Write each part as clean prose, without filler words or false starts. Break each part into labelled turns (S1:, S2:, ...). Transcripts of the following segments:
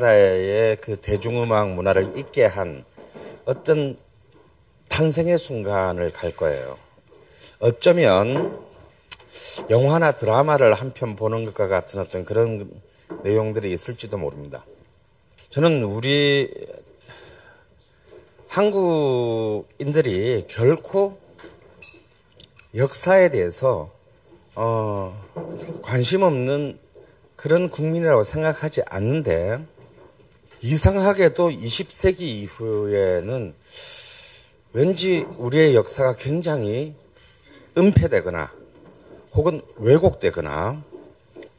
S1: 우리나라의 그 대중음악 문화를 있게 한 어떤 탄생의 순간을 갈 거예요. 어쩌면 영화나 드라마를 한 편 보는 것과 같은 어떤 그런 내용들이 있을지도 모릅니다. 저는 우리 한국인들이 결코 역사에 대해서 관심 없는 그런 국민이라고 생각하지 않는데, 이상하게도 20세기 이후에는 왠지 우리의 역사가 굉장히 은폐되거나 혹은 왜곡되거나,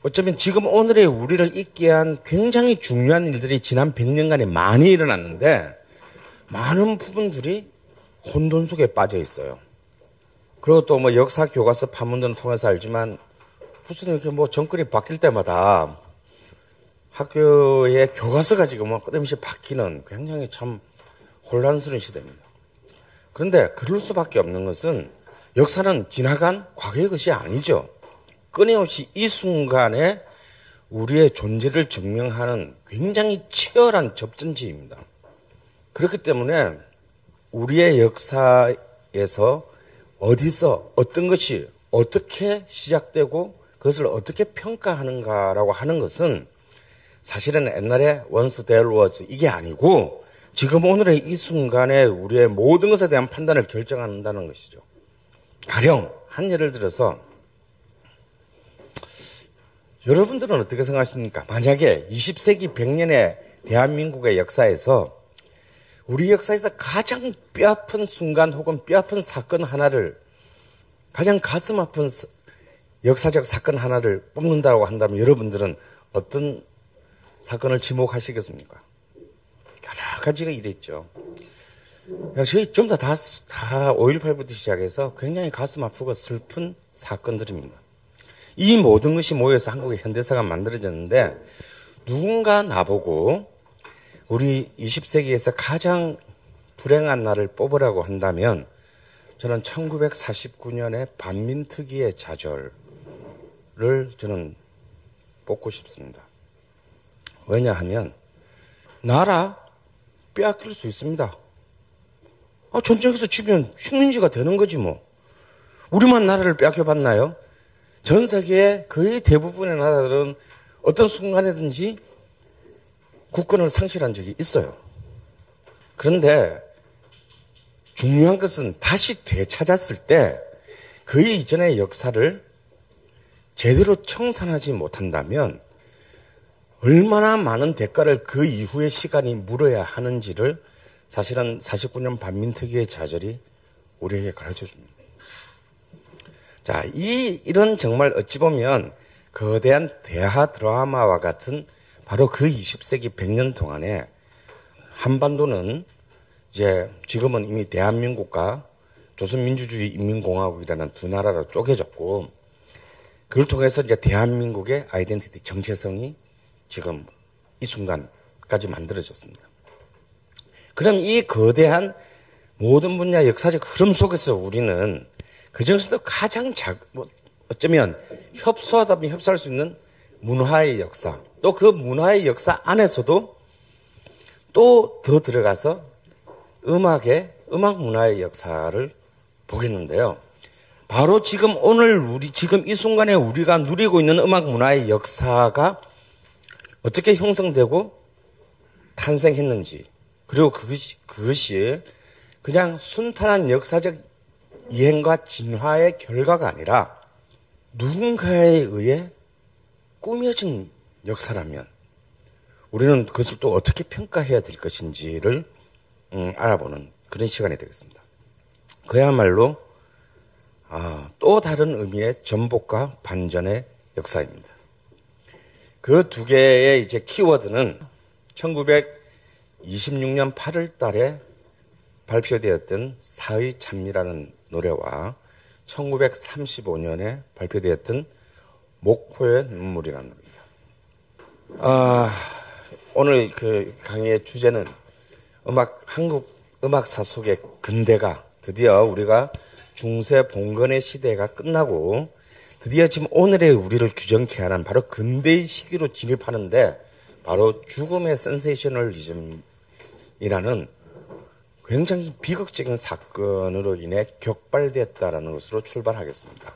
S1: 어쩌면 지금 오늘의 우리를 있게 한 굉장히 중요한 일들이 지난 100년간에 많이 일어났는데 많은 부분들이 혼돈 속에 빠져 있어요. 그리고 또 뭐 역사 교과서 판문점을 통해서 알지만 무슨 이렇게 뭐 정권이 바뀔 때마다 학교의 교과서가 지금 뭐 끊임없이 바뀌는 굉장히 참 혼란스러운 시대입니다. 그런데 그럴 수밖에 없는 것은 역사는 지나간 과거의 것이 아니죠. 끊임없이 이 순간에 우리의 존재를 증명하는 굉장히 치열한 접전지입니다. 그렇기 때문에 우리의 역사에서 어디서 어떤 것이 어떻게 시작되고 그것을 어떻게 평가하는가라고 하는 것은 사실은 옛날에 once there was 이게 아니고 지금 오늘의 이 순간에 우리의 모든 것에 대한 판단을 결정한다는 것이죠. 가령 한 예를 들어서 여러분들은 어떻게 생각하십니까? 만약에 20세기 100년의 대한민국의 역사에서 우리 역사에서 가장 뼈아픈 순간 혹은 뼈아픈 사건 하나를, 가장 가슴 아픈 역사적 사건 하나를 뽑는다고 한다면 여러분들은 어떤 사건을 지목하시겠습니까? 여러 가지가 일있죠. 역시 좀 다 5.18부터 시작해서 굉장히 가슴 아프고 슬픈 사건들입니다. 이 모든 것이 모여서 한국의 현대사가 만들어졌는데, 누군가 나보고 우리 20세기에서 가장 불행한 날을 뽑으라고 한다면 저는 1949년의 반민특위의 좌절을 저는 뽑고 싶습니다. 왜냐하면 나라 빼앗길 수 있습니다. 전쟁에서 지면 식민지가 되는 거지 뭐. 우리만 나라를 빼앗겨봤나요? 전 세계의 거의 대부분의 나라들은 어떤 순간에든지 국권을 상실한 적이 있어요. 그런데 중요한 것은 다시 되찾았을 때 그 이전의 역사를 제대로 청산하지 못한다면 얼마나 많은 대가를 그 이후의 시간이 물어야 하는지를 사실은 49년 반민특위의 좌절이 우리에게 가르쳐 줍니다. 자, 이런 정말 어찌 보면 거대한 대하 드라마와 같은 바로 그 20세기 100년 동안에 한반도는 이제 지금은 이미 대한민국과 조선민주주의 인민공화국이라는 두 나라로 쪼개졌고, 그걸 통해서 이제 대한민국의 아이덴티티 정체성이 지금 이 순간까지 만들어졌습니다. 그럼 이 거대한 모든 분야 역사적 흐름 속에서 우리는 그중에서도 가장 어쩌면 협소하다면 협소할 수 있는 문화의 역사, 또 그 문화의 역사 안에서도 또 더 들어가서 음악 문화의 역사를 보겠는데요. 바로 지금 오늘 지금 이 순간에 우리가 누리고 있는 음악 문화의 역사가 어떻게 형성되고 탄생했는지, 그리고 그것이 그냥 순탄한 역사적 이행과 진화의 결과가 아니라 누군가에 의해 꾸며진 역사라면 우리는 그것을 또 어떻게 평가해야 될 것인지를 알아보는 그런 시간이 되겠습니다. 그야말로 또 다른 의미의 전복과 반전의 역사입니다. 그 두 개의 이제 키워드는 1926년 8월 달에 발표되었던 사의 찬미라는 노래와 1935년에 발표되었던 목포의 눈물이라는 노래입니다. 오늘 그 강의의 주제는 한국 음악사 속의 근대가 드디어 우리가 중세 봉건의 시대가 끝나고 드디어 지금 오늘의 우리를 규정케 하는 바로 근대의 시기로 진입하는데 바로 죽음의 센세이셔널리즘이라는 굉장히 비극적인 사건으로 인해 격발됐다라는 것으로 출발하겠습니다.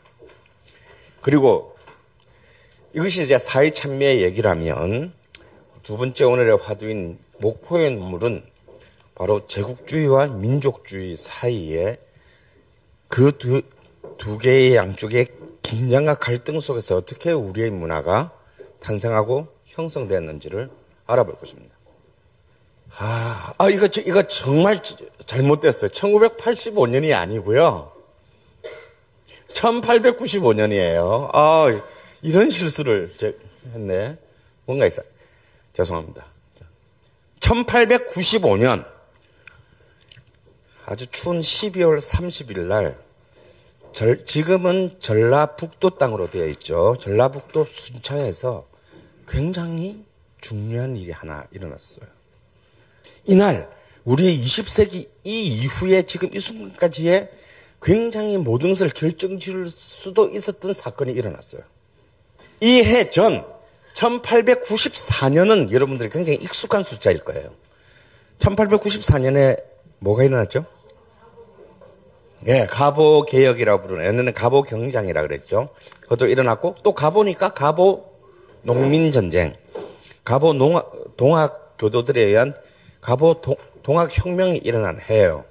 S1: 그리고 이것이 이제 사회 참여의 얘기라면 두 번째 오늘의 화두인 목포의 눈물은 바로 제국주의와 민족주의 사이에 그 두 개의 양쪽의 긴장과 갈등 속에서 어떻게 우리의 문화가 탄생하고 형성되었는지를 알아볼 것입니다. 이거 정말 잘못됐어요. 1985년이 아니고요. 1895년이에요. 이런 실수를 했네. 뭔가 있어요. 죄송합니다. 1895년 아주 추운 12월 30일 날 지금은 전라북도 땅으로 되어 있죠. 전라북도 순천에서 굉장히 중요한 일이 하나 일어났어요. 이날 우리의 20세기 이 이후에 지금 이 순간까지의 굉장히 모든 것을 결정지을 수도 있었던 사건이 일어났어요. 이 해 전 1894년은 여러분들이 굉장히 익숙한 숫자일 거예요. 1894년에 뭐가 일어났죠? 예, 가보 개혁이라고 부르는, 옛날에는 가보 경장이라고 그랬죠. 그것도 일어났고, 또 가보니까 가보 농민 전쟁, 가보 동학 교도들에 의한 가보 동학 혁명이 일어난 해예요.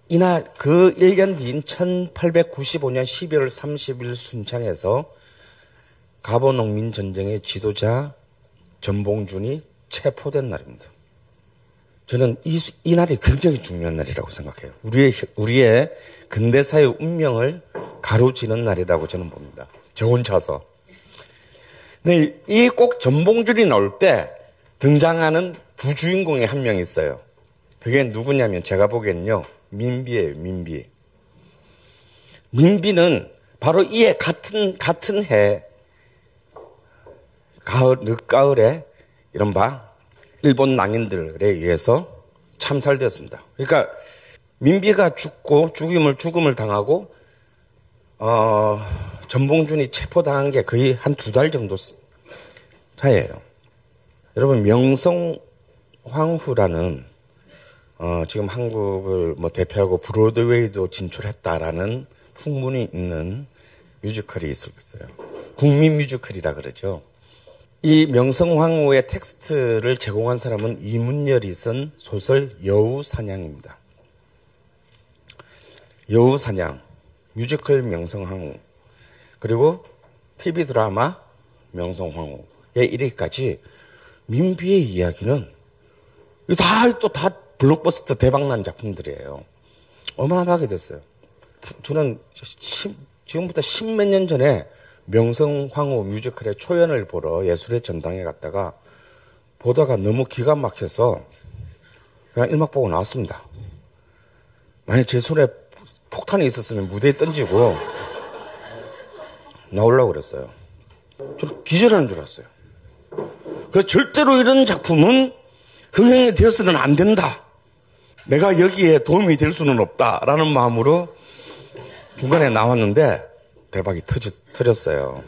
S1: 이날 그 1년 뒤인 1895년 12월 30일 순창에서 가보 농민 전쟁의 지도자 전봉준이 체포된 날입니다. 저는 이 날이 굉장히 중요한 날이라고 생각해요. 우리의 근대사의 운명을 가로지는 날이라고 저는 봅니다. 저 혼자서. 근데 이 꼭 전봉준이 나올 때 등장하는 부주인공이 한 명 있어요. 그게 누구냐면 제가 보기엔요. 민비예요. 민비. 민비는 바로 이해 같은 해 늦가을에 이른바 일본 낭인들에 의해서 참살되었습니다. 그러니까 민비가 죽음을 당하고 전봉준이 체포당한 게 거의 한 2달 정도 차이예요. 여러분 명성황후라는 지금 한국을 대표하고 브로드웨이도 진출했다라는 풍문이 있는 뮤지컬이 있었어요. 국민 뮤지컬이라 그러죠. 이 명성황후의 텍스트를 제공한 사람은 이문열이 쓴 소설 여우사냥입니다. 여우사냥, 뮤지컬 명성황후, 그리고 TV 드라마 명성황후에 이르기까지 민비의 이야기는 다 블록버스터 대박난 작품들이에요. 어마어마하게 됐어요. 저는 지금부터 10몇 년 전에 명성황후 뮤지컬의 초연을 보러 예술의 전당에 갔다가 보다가 너무 기가 막혀서 그냥 1막 보고 나왔습니다. 만약 제 손에 폭탄이 있었으면 무대에 던지고 나오려고 그랬어요. 저는 기절하는 줄 알았어요. 그래서 절대로 이런 작품은 흥행이 되어서는 안 된다. 내가 여기에 도움이 될 수는 없다라는 마음으로 중간에 나왔는데 대박이 터졌어요.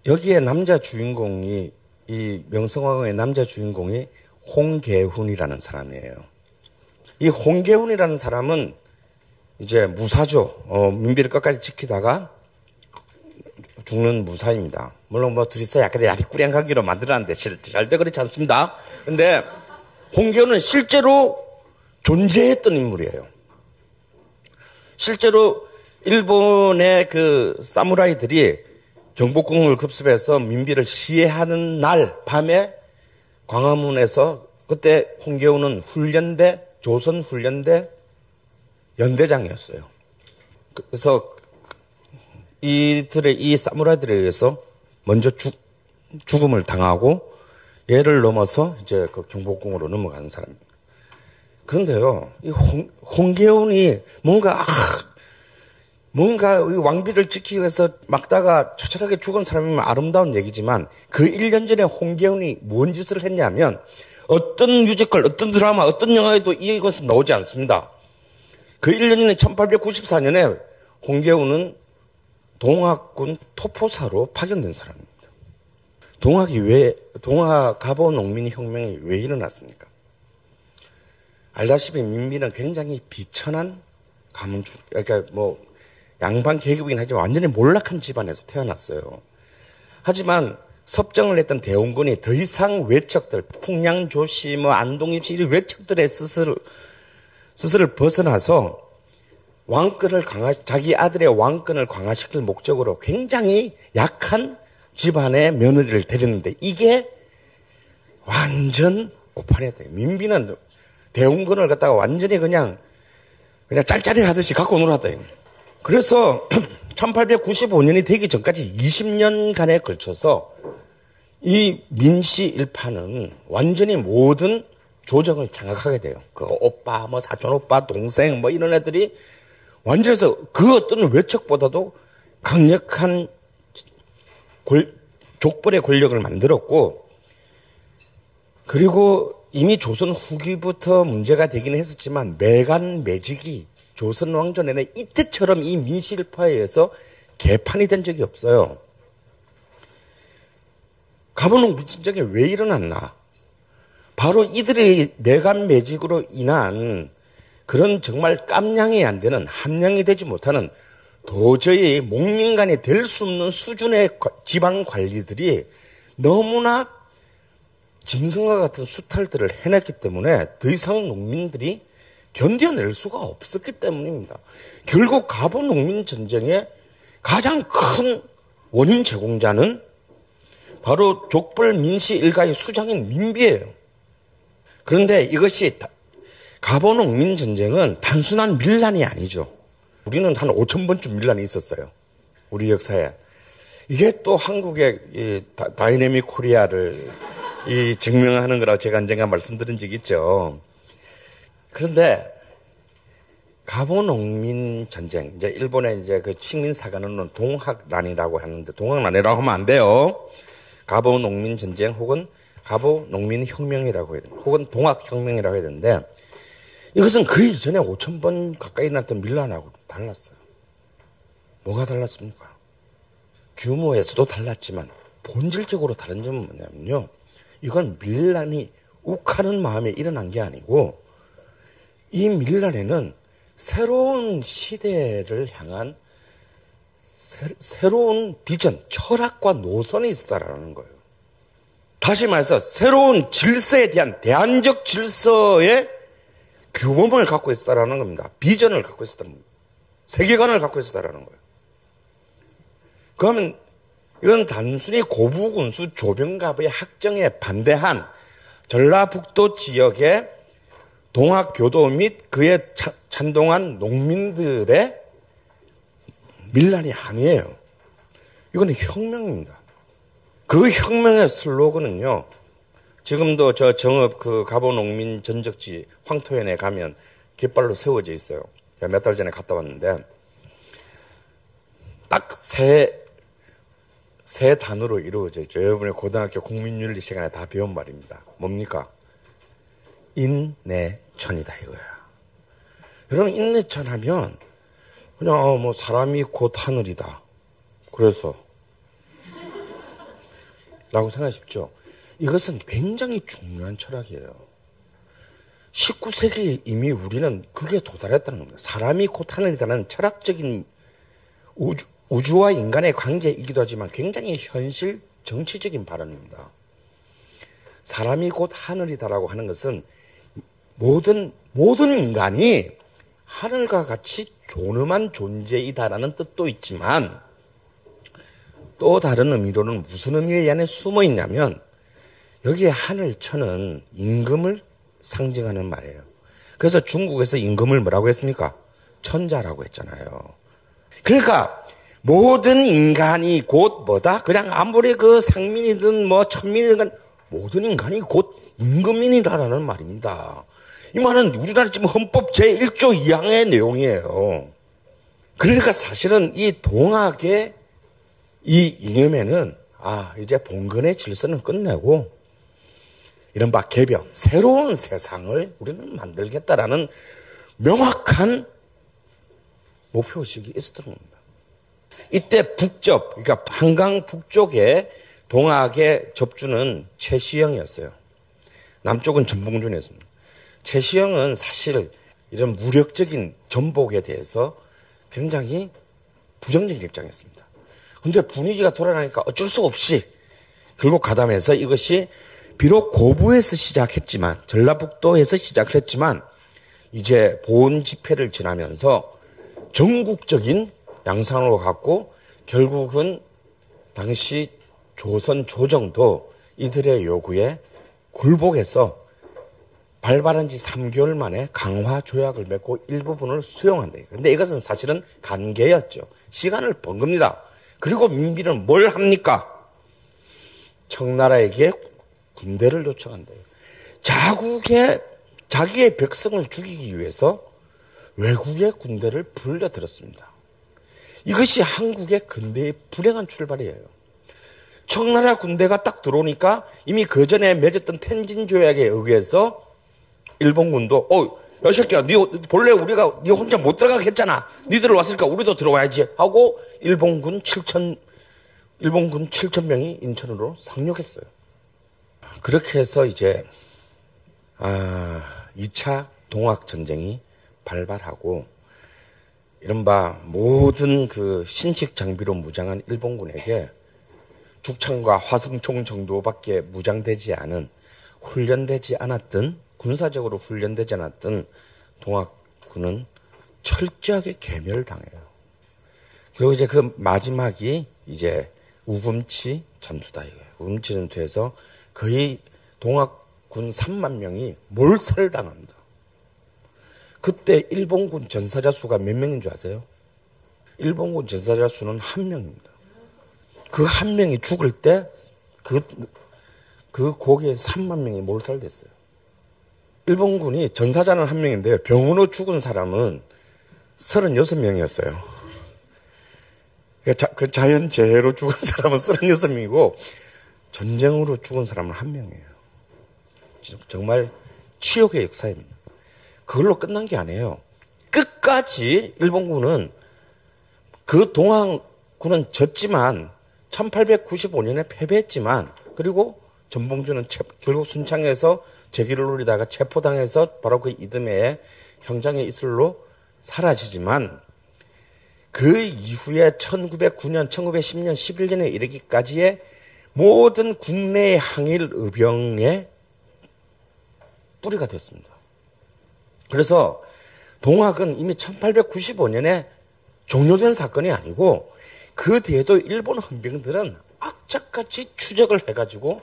S1: 여기에 남자 주인공이, 이 명성황후의 남자 주인공이 홍계훈이라는 사람이에요. 이 홍계훈이라는 사람은 이제 무사죠. 민비를 끝까지 지키다가 죽는 무사입니다. 물론 둘이서 약간 야리꾸량하기로 만들었는데 절대 그렇지 않습니다. 근데 홍계훈은 실제로 존재했던 인물이에요. 실제로 일본의 그 사무라이들이 경복궁을 급습해서 민비를 시해하는 날 밤에 광화문에서 그때 홍계훈은 조선 훈련대 연대장이었어요. 그래서 이 사무라이들에 의해서 먼저 죽음을 당하고 얘를 넘어서 이제 그 경복궁으로 넘어가는 사람입니다. 그런데요, 이 홍계훈이 뭔가 왕비를 지키기 위해서 막다가 처절하게 죽은 사람이면 아름다운 얘기지만 그 1년 전에 홍계훈이 뭔 짓을 했냐면 어떤 뮤지컬, 어떤 드라마, 어떤 영화에도 이것은 나오지 않습니다. 그 1년 전에 1894년에 홍계훈은 동학군 토포사로 파견된 사람입니다. 동학 가보 농민혁명이 왜 일어났습니까? 알다시피 민비는 굉장히 비천한 가문주, 그러니까 뭐 양반 계급이긴 하지만 완전히 몰락한 집안에서 태어났어요. 하지만 섭정을 했던 대원군이 더 이상 외척들, 풍량조씨, 뭐 안동입시 이런 외척들의 스스를 벗어나서 자기 아들의 왕권을 강화시킬 목적으로 굉장히 약한 집안의 며느리를 데렸는데 이게 완전 오판이었대요. 민비는 대원군을 갖다가 완전히 그냥 짤짤이 하듯이 갖고 놀았다. 그래서 1895년이 되기 전까지 20년간에 걸쳐서 이 민씨 일파는 완전히 모든 조정을 장악하게 돼요. 그 오빠, 뭐 사촌 오빠, 동생, 뭐 이런 애들이 완전해서 그 어떤 외척보다도 강력한 족벌의 권력을 만들었고, 그리고 이미 조선 후기부터 문제가 되긴 했었지만 매간 매직이 조선 왕조내내 이때처럼 이 민실파에 의해서 개판이 된 적이 없어요. 가보농 민진정이 왜 일어났나? 바로 이들의 매간 매직으로 인한 그런 정말 깜냥이 안 되는, 함량이 되지 못하는 도저히 목민간이 될 수 없는 수준의 지방 관리들이 너무나 짐승과 같은 수탈들을 해냈기 때문에 더 이상 농민들이 견뎌낼 수가 없었기 때문입니다. 결국 가보 농민 전쟁의 가장 큰 원인 제공자는 바로 족벌 민씨 일가의 수장인 민비예요. 그런데 이것이 가보 농민 전쟁은 단순한 밀란이 아니죠. 우리는 한 5,000번쯤 밀란이 있었어요. 우리 역사에. 이게 또 한국의 이 다이내믹 코리아를 증명하는 거라고 제가 언젠가 말씀드린 적이 있죠. 그런데 가보 농민 전쟁, 이제 일본의 이제 그 식민사관은 동학란이라고 하는데 동학란이라고 하면 안 돼요. 가보 농민 전쟁 혹은 가보 농민 혁명이라고 해야 됩니다. 혹은 동학혁명이라고 해야 되는데 이것은 그 이전에 5,000번 가까이 났던 밀란하고 달랐어요. 뭐가 달랐습니까? 규모에서도 달랐지만 본질적으로 다른 점은 뭐냐면요. 이건 밀란이 욱하는 마음에 일어난 게 아니고 이 밀란에는 새로운 시대를 향한 새로운 비전, 철학과 노선이 있었다라는 거예요. 다시 말해서 새로운 질서에 대한 대안적 질서의 규범을 갖고 있었다라는 겁니다. 비전을 갖고 있었다는 겁니다. 세계관을 갖고 있었다라는 거예요. 그러면 이건 단순히 고부군수 조병갑의 학정에 반대한 전라북도 지역의 동학교도 및 그에 찬동한 농민들의 밀란이 아니에요. 이건 혁명입니다. 그 혁명의 슬로건은요. 지금도 저 정읍 그 가보 농민 전적지 황토현에 가면 깃발로 세워져 있어요. 제가 몇 달 전에 갔다 왔는데 딱 세 단어로 이루어져 있죠. 여러분의 고등학교 국민윤리 시간에 다 배운 말입니다. 뭡니까? 인내천이다 이거야. 여러분 인내천 하면 그냥 뭐 사람이 곧 하늘이다. 그래서 라고 생각하십시오. 이것은 굉장히 중요한 철학이에요. 19세기에 이미 우리는 그게 도달했다는 겁니다. 사람이 곧 하늘이다는 철학적인 우주와 인간의 관계이기도 하지만 굉장히 현실 정치적인 발언입니다. 사람이 곧 하늘이다라고 하는 것은 모든 인간이 하늘과 같이 존엄한 존재이다라는 뜻도 있지만 또 다른 의미로는 무슨 의미에 안에 숨어 있냐면 여기에 하늘천은 임금을 상징하는 말이에요. 그래서 중국에서 임금을 뭐라고 했습니까? 천자라고 했잖아요. 그러니까 모든 인간이 곧 뭐다? 그냥 아무리 그 상민이든 뭐 천민이든 모든 인간이 곧 임금인이라는 말입니다. 이 말은 우리나라 지금 헌법 제1조 2항의 내용이에요. 그러니까 사실은 이 동학의 이 이념에는 이제 봉건의 질서는 끝내고 이른바 개벽, 새로운 세상을 우리는 만들겠다라는 명확한 목표의식이 있었던 겁니다. 이때 북쪽, 그러니까 한강 북쪽에 동학의 접주는 최시영이었어요. 남쪽은 전봉준이었습니다. 최시영은 사실 이런 무력적인 전복에 대해서 굉장히 부정적인 입장이었습니다. 그런데 분위기가 돌아나니까 어쩔 수 없이 결국 가담해서 이것이 비록 고부에서 시작했지만 전라북도에서 시작을 했지만 이제 보훈 집회를 지나면서 전국적인 양상으로 갔고 결국은 당시 조선 조정도 이들의 요구에 굴복해서 발발한 지 3개월 만에 강화 조약을 맺고 일부분을 수용한다. 그런데 이것은 사실은 간계였죠. 시간을 번 겁니다. 그리고 민비는 뭘 합니까? 청나라에게 군대를 요청한다. 자기의 백성을 죽이기 위해서 외국의 군대를 불려들었습니다. 이것이 한국의 근대의 불행한 출발이에요. 청나라 군대가 딱 들어오니까 이미 그 전에 맺었던 텐진 조약에 의해서 일본군도 야 새끼야 본래 우리가 니 혼자 못 들어가게 했잖아. 니들 왔으니까 우리도 들어와야지 하고 일본군 7,000명이 인천으로 상륙했어요. 그렇게 해서 이제 2차 동학전쟁이 발발하고 이른바 모든 그 신식 장비로 무장한 일본군에게 죽창과 화성총 정도밖에 무장되지 않은 훈련되지 않았던 군사적으로 훈련되지 않았던 동학군은 철저하게 괴멸당해요. 그리고 이제 그 마지막이 이제 우금치 전투다 이거예요. 우금치 전투에서 거의 동학군 3만 명이 몰살당합니다. 그때 일본군 전사자 수가 몇 명인 줄 아세요? 일본군 전사자 수는 1명입니다. 그 1명이 죽을 때 그 고기에 3만 명이 몰살됐어요. 일본군이 전사자는 1명인데요. 병으로 죽은 사람은 36명이었어요. 그 자연재해로 죽은 사람은 36명이고 전쟁으로 죽은 사람은 1명이에요. 정말 치욕의 역사입니다. 그걸로 끝난 게 아니에요. 끝까지 일본군은 그 동학군은 졌지만 1895년에 패배했지만 그리고 전봉준은 결국 순창에서 재기를 노리다가 체포당해서 바로 그 이듬해에 형장의 이슬로 사라지지만 그 이후에 1909년, 1910년, 11년에 이르기까지의 모든 국내의 항일 의병의 뿌리가 됐습니다. 그래서 동학은 이미 1895년에 종료된 사건이 아니고 그 뒤에도 일본 헌병들은 악착같이 추적을 해가지고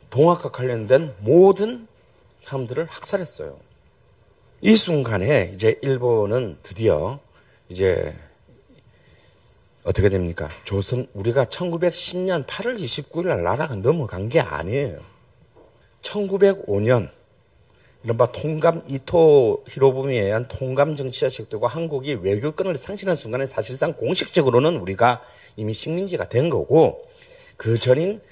S1: 동학과 관련된 모든 사람들을 학살했어요. 이 순간에 이제 일본은 드디어 이제 어떻게 됩니까? 우리가 1910년 8월 29일 날 나라가 넘어간 게 아니에요. 1905년 이른바 통감 이토 히로부미에 의한 통감 정치가 시작되고 한국이 외교권을 상실한 순간에 사실상 공식적으로는 우리가 이미 식민지가 된 거고 그 전인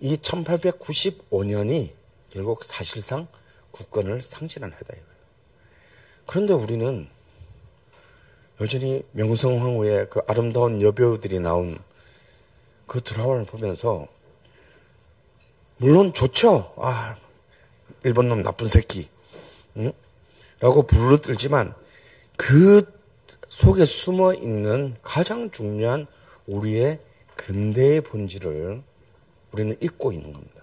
S1: 이 1895년이 결국 사실상 국권을 상실한 해다 이거예요. 그런데 우리는 여전히 명성황후의 그 아름다운 여배우들이 나온 그 드라마를 보면서 물론 좋죠. 일본 놈 나쁜 새끼. 응? 라고 부르들지만 그 속에 숨어 있는 가장 중요한 우리의 근대의 본질을 우리는 잊고 있는 겁니다.